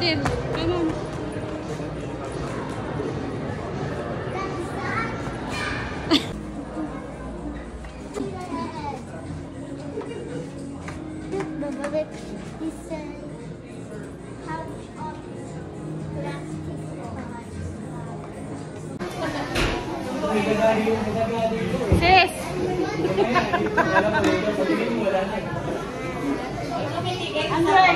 Cecil. Come on. Sis! Androy!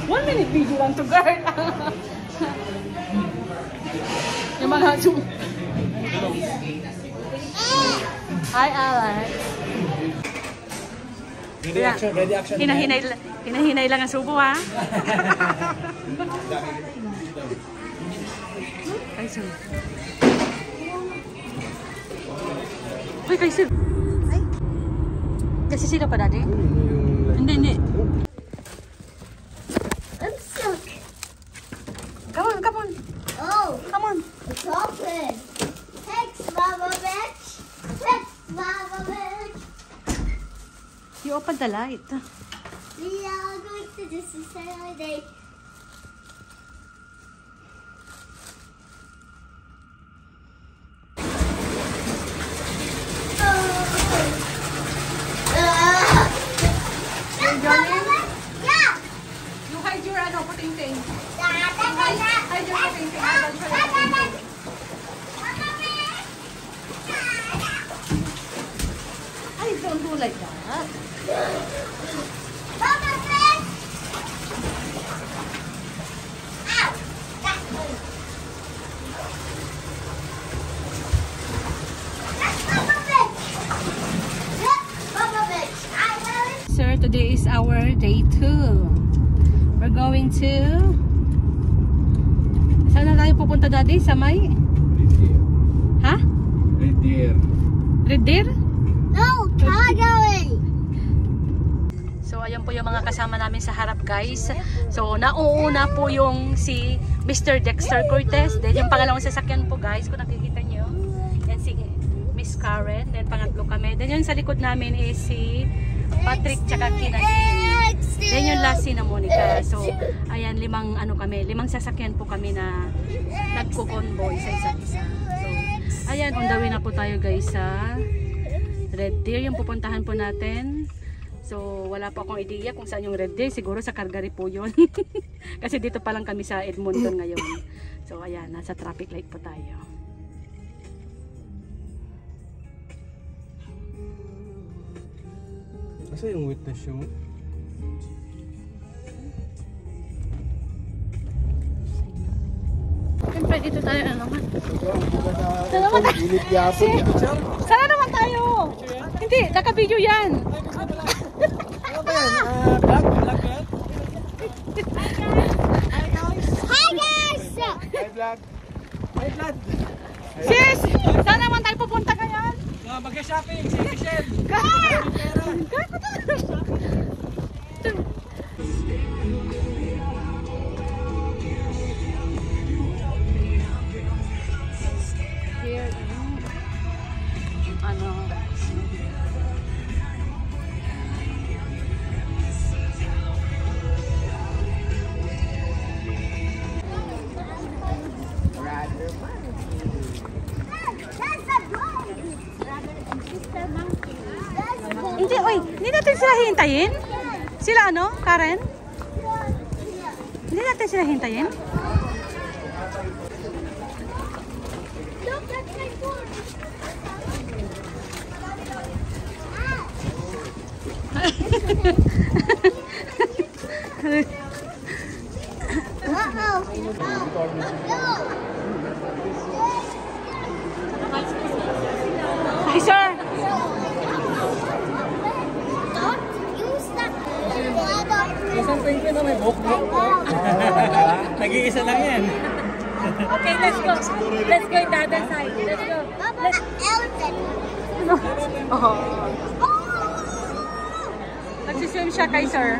1 minute video lang to guard. Yung mga zoom. Hi, Alex. Ready action, ready action. Hinahinay lang ang subo, ha? Ay, sir. Ay, kay sir. Ay. Kasi sila pa dati? Hindi. I'm stuck. Come on. Oh, Come on. it's open. Thanks, Mama Bitch. Thanks, Mama Bitch. You open the light. We are going to do Saturday. Yeah. You hide your puting-ting. Hide your puting-ting. Ay, don't do like that. Mama Bitch. Ow. That's me. That's Mama Bitch. Yep, Mama Bitch. I know it. Sir, today is our day 2. We're going to... Saan na tayo pupunta, Daddy? Sa may? Ha? Red Deer. Red Deer? No, Calgary. So, ayan po yung mga kasama namin sa harap, guys. So, nauuna po yung si Mr. Dexter Cortez. Then, yung pangalawang sasakyan po, guys, kung nakikita nyo. Yan si Miss Karen. Then, pangatlo kami. Then, yung sa likod namin is si Patrick tsaka Kinahin. Then, yung last si na Monica. So, ayan, limang sasakyan po kami na nagko-convoy sa isa't isa. So, ayan, on the way na po tayo, guys, sa Red Deer, yung pupuntahan po natin. So, wala po akong idea kung saan yung Red Deer. Siguro sa Calgary po yun. Kasi dito pa lang kami sa Edmonton ngayon. So, ayan, nasa traffic light po tayo. Asa yung witness mo? Siyempre, dito tayo na naman. Saan naman tayo? Saan naman tayo? Hindi, naka-video yan. Ano ba yan? Vlog yan? Hi guys. Hi vlog. Hi vlog. Sis, saan naman tayo pupunta ngayon? Mag-shopping si Michelle. Here, ano? Hindi, oy, hindi natin sila hintayin. Sila ano, Karen? Hindi natin sila hintayin. Look, that's my phone. Hi, sir. Isang twinkle na may buhok. Nag-iisa lang yan. Okay, let's go. Let's go in the other side. Let's go. Elephant. Oh. Nagsiswim siya kay sir.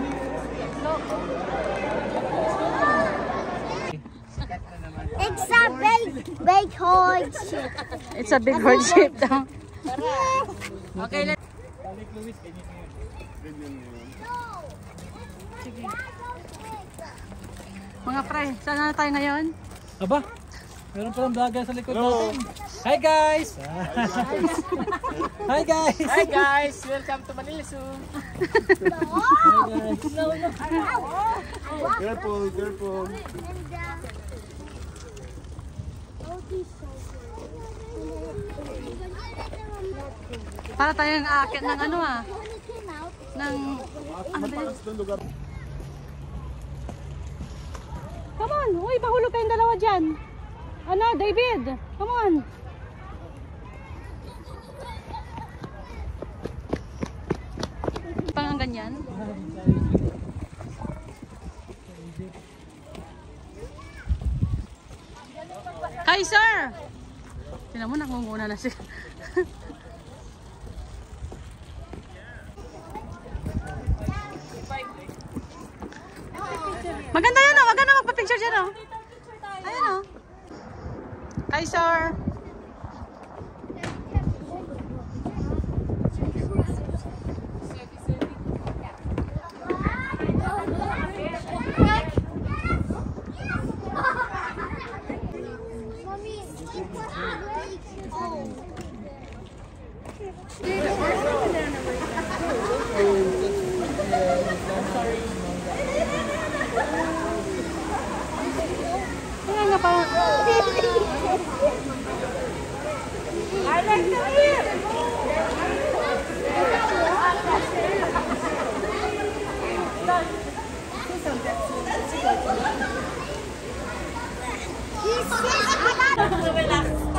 It's a big horde ship. It's a big horde ship daw. Okay, let's... Balik Luis, ganyan yun. Ganyan yun. Sige. Mga pre, saan na tayo ngayon? Aba, meron palang vlogger sa likod natin. Hi guys! Hi guys! Hi guys! Welcome to Manila Zoo! Hi guys! Careful, careful. Para tayong aakyat ng ano ng ano ba yun? Come on! Uy, pahulog kayong dalawa dyan! Ano, David? Come on! Parang ganyan? Hi, sir! Tingnan mo, nakunguna na siya. Maganda yan oh, wag ka na magpa-picture dyan oh. Ayan oh. Kaiser. Ayan nga parang...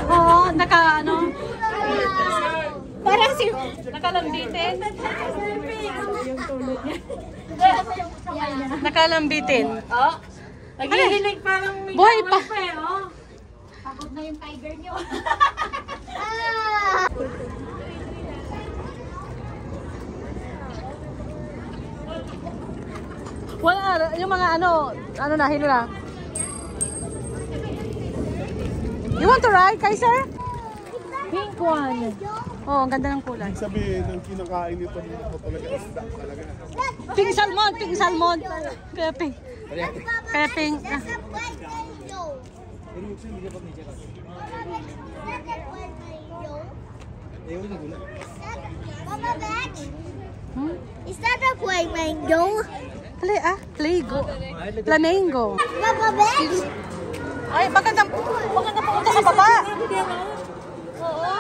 Oo, naka ano? Parang si... Nakalambitin. Nakalambitin. Oh, naghihilig parang may Buhay pa. oh. Pagod na yung tiger niyo. Wala, yung mga ano na, hilo na. You want to ride, Kaiser? Pink one. Oh, ang ganda ng kulay. Ibig sabihin, ang kinakain nito mo talaga isda talaga. Pink salmon, pink salmon. Kaya pink. Kaya pink. Ah. Mama Batch, Hmm? is that a flamingo? Play, Playgo. Flamingo. Mama Batch? Ay, maganda pumunta sa baba. Oo.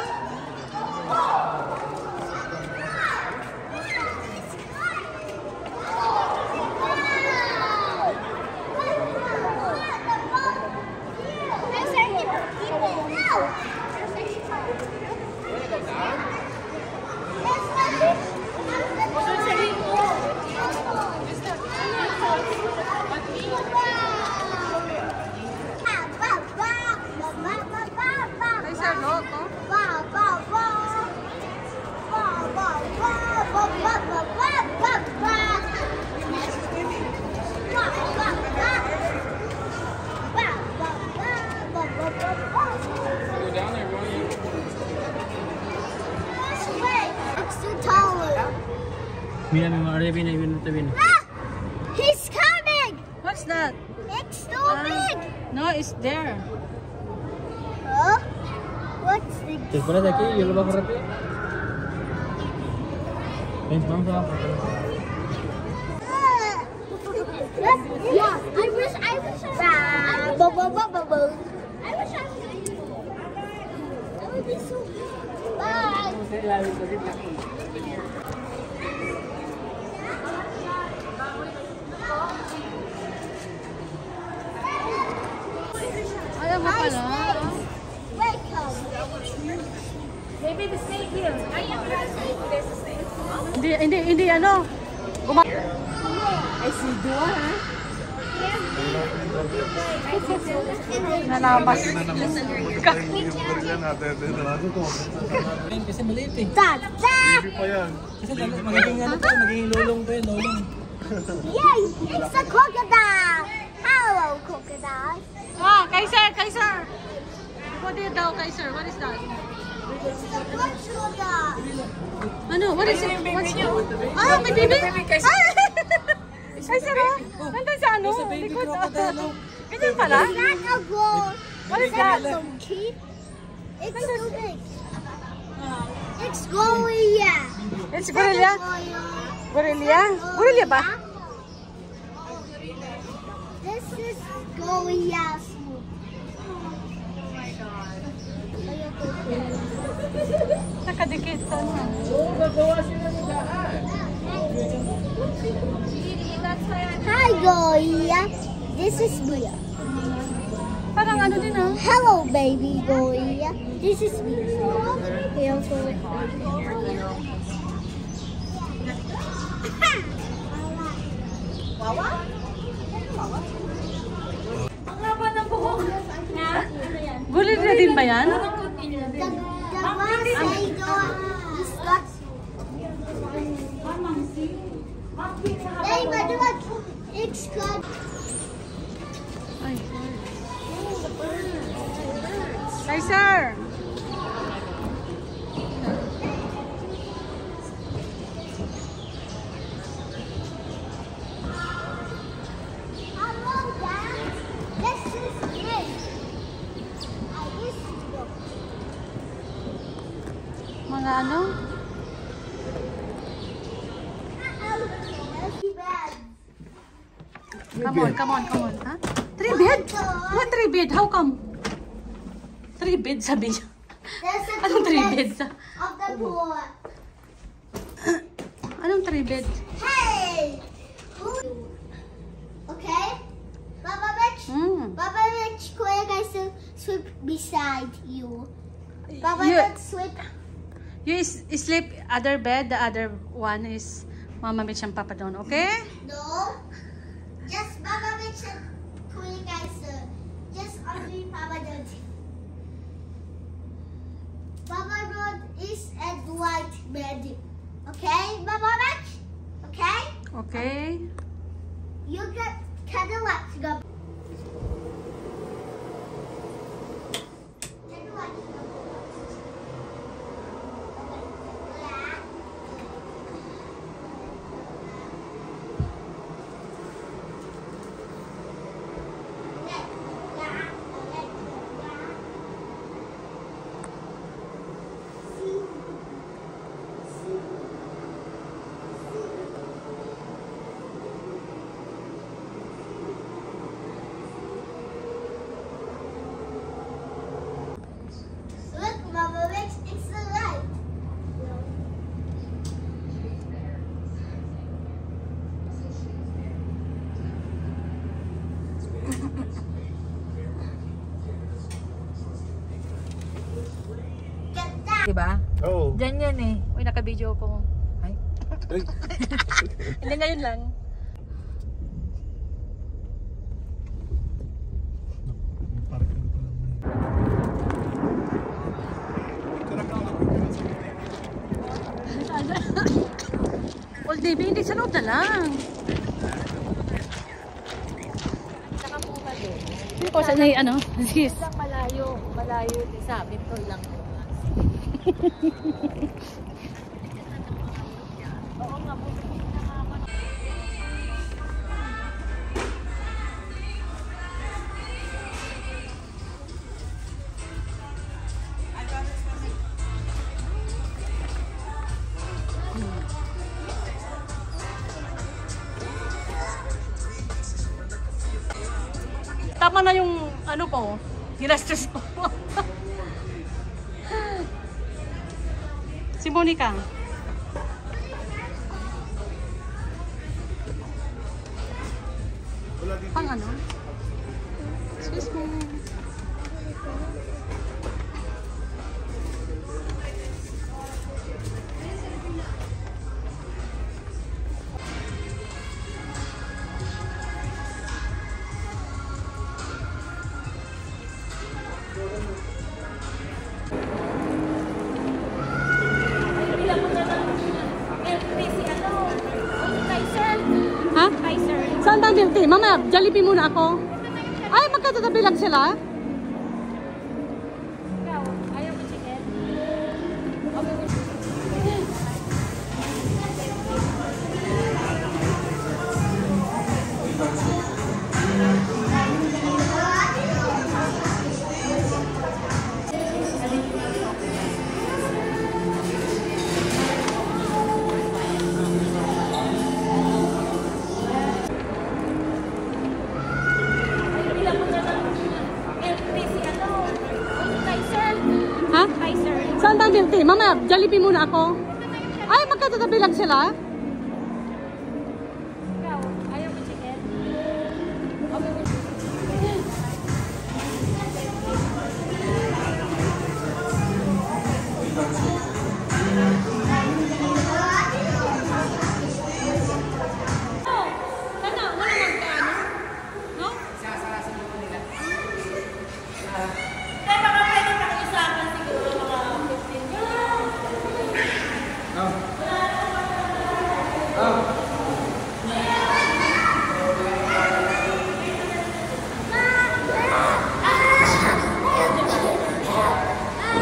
Kaiser, loco. Go down there, won't you? Mira, mi madre viene, viene. He's coming! What's that? It's so big! No, it's there. Huh? What's the... Después de aquí, yo lo bajo rápido. Ven, vamos abajo. Yeah, I wish I was. I wish I was. That would be so good. Bye. Ayaw mo pala. Welcome. Maybe the snake here. There's a snake. Hindi ano. I see dua, ha? Nalabas. Kasi maliit eh. Dada! Pa yan. Kasi magiging ano to, magiging lolong to eh, lolong. Yay! It's a crocodile! Hello, crocodile. Ah, Kaiser, Kaiser. What did daw, Kaiser? What is that? It's the blood sugar. Ano? What is it? What's ah, may baby? Ay, sarap. Nandun sa ano? Baby Likod. crocodile. Ganyan pala? It's not a gold. What is that? Donkey. It's so big. It's Goria. It's gorilla? Gorilla? Gorilla ba? This is Gorilla's move. Nakadikit sa ano. Hi, Goria. This is Mia. Parang ano din ah. Hello, baby Goria. This is me. Here for it. Gorilla din ba yan? The last idol is got. Hey, but look, it's got. Ay, Hi, sir. Hello, Dad. This is me. I used to go. Mga ano? Come on, come on, come on. Ha? 3 bed? What 3 bed? How come? 3 bed sabi niya. There's a Anong 3 beds beds? of the poor. Anong 3 bed? Hey! Okay? Baba Rich? Baba Rich, Kuya guys to sleep beside you. Baba You- Rich sleep. You sleep other bed, the other one is Mama Mitch and Papa Don, okay? No. Just Baba Rich and Kuya guys just only Papa Rich. Baba Rod is at white bed. Okay, Baba Rich? Okay? Okay. You get Cadillac to go. Cadillac to go. Black. Black. Black. Black. Black. See. See. Look, Mama Rich, it's the light. Get that. Diba? Oo. Diyan yan eh. Uy, naka-video ko. Ay. Hindi, ngayon lang. Old Navy, hindi sa loob na lang. Saka po ba din? Hindi ko sa ano, sis. Lang malayo. Malayo. Sabi ko lang. Oo nga po. Tama na yung ano po, ginastos ko. Si Monica. Pang ano? Excuse me. Ha? Saan ba ang Mama, Jollibee muna ako. Ay, magkatatabi lang sila? Ikaw, ayaw mo chicken? auntie. Mama, Jollibee muna ako. Ay, magkatatabi lang sila. Ikaw, ayaw mo chicken?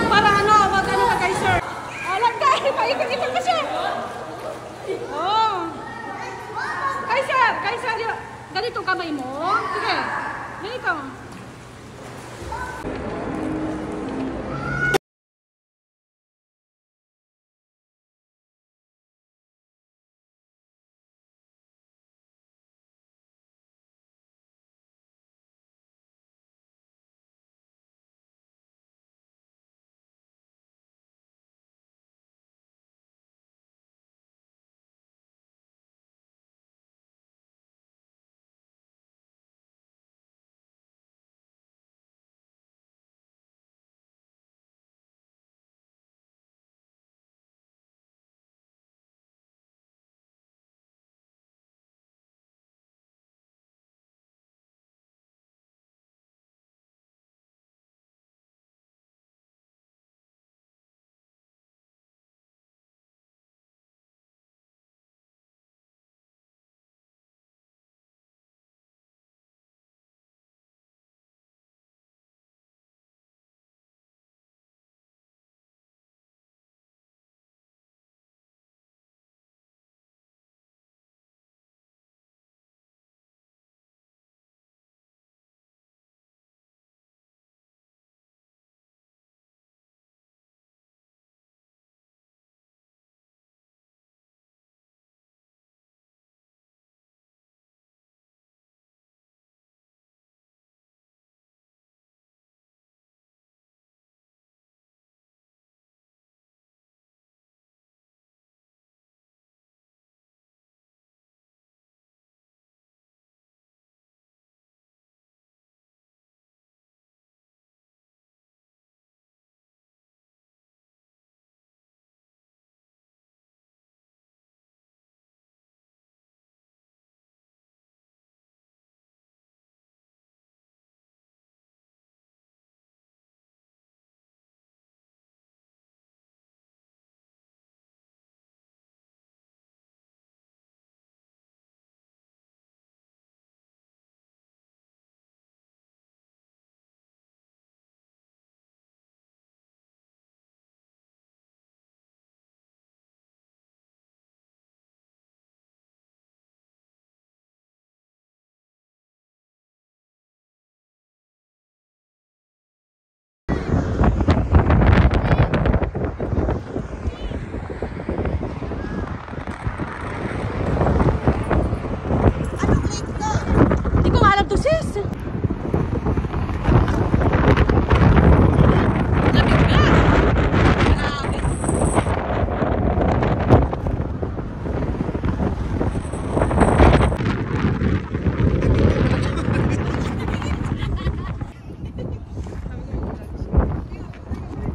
Para ano, mag-ano ka kay sir? Alam ka, paikot-ikot pa siya. Oh. Kay sir, ganito ang kamay mo. Sige, ganito.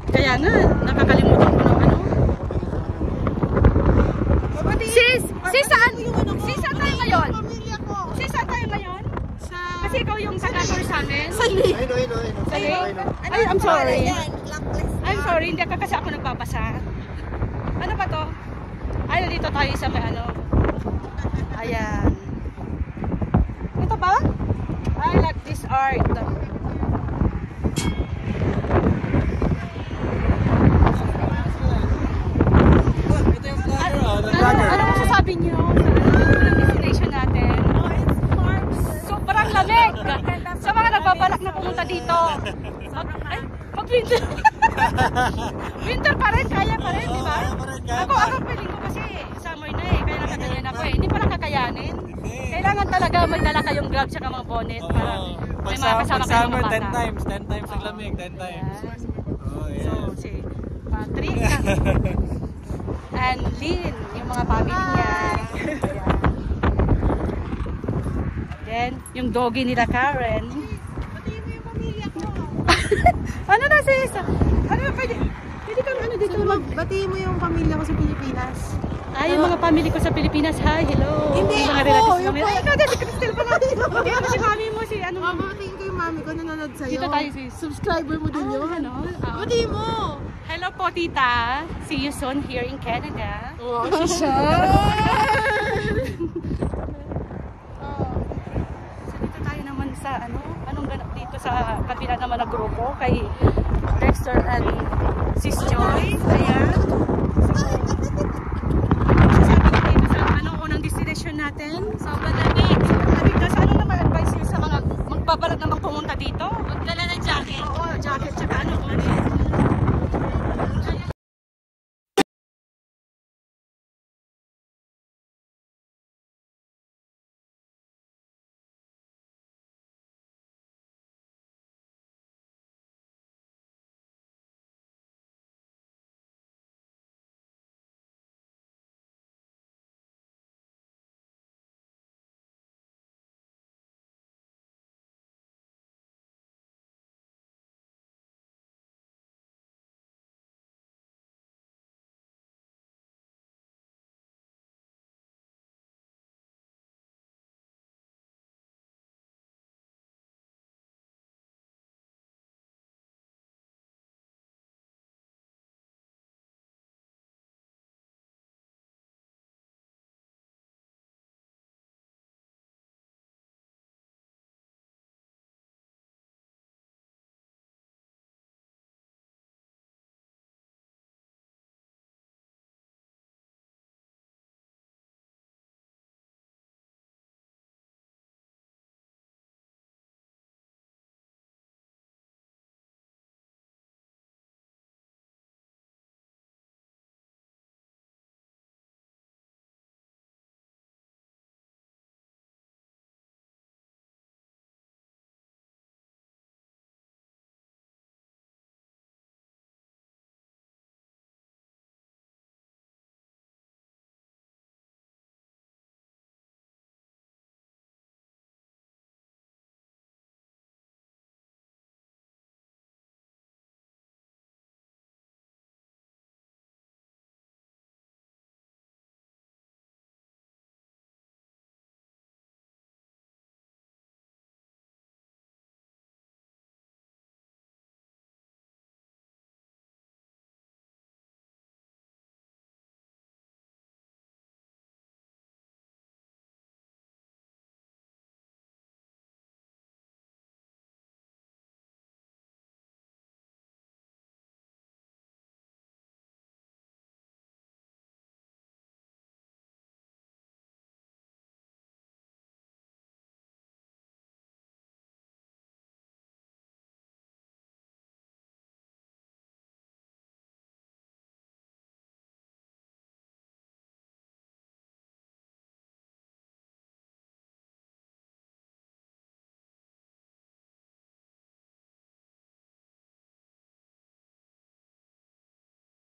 Kaya nga, nakakalimutan ko ng ano. Sis, saan tayo ngayon? Sis, saan tayo ngayon? Kasi ikaw yung taga-tour sa amin. Sali? Ay, I'm sorry. I'm sorry, hindi kasi ako nagpapasa. Ano ba to? Ay, dito tayo sa may ano. Ayan. Ito ba? I like this art. Ano masasabi niyo sa destination natin? Sobrang lamig! Sa mga nagbabalak na pumunta dito, mag-winter. Winter pa rin, kaya pa rin, di ba? Ako feeling ko kasi summer na kaya nakaganyan ako Hindi pa lang kakayanin. Kailangan talaga may dala kayong grab sa mga bonnet para may mga kasama kayong mga bata. 10 times ang lamig, 10 times. Oh, yeah. So, Trick. And Lynn, yung mga family niya. Ayan. Then, yung doggy nila Karen. Pati mo yung pamilya ko. Ano na sis? Ano pwede kang ano dito mag... Batiin mo yung pamilya ko sa Pilipinas. Yung mga family ko sa Pilipinas. Hi, hello. Hindi, yung mga ako, relatives yung mo. Ay, ikaw din, si Cristel pala. Hindi ako si mami mo, si ano. Babatiin ko yung mami ko nanonood sa'yo. Dito tayo sis. Subscriber mo din yun. Ano? Batiin mo. Hello po, tita. See you soon here in Canada. Wow, siya. So dito tayo naman sa anong ganap dito sa kabila naman na grupo kay Dexter and Sis Joy. Ayan. So sasabi ko dito sa unang destination natin. Sa Banamig. Sabi ka sa naman advice niyo sa mga magbabalat ng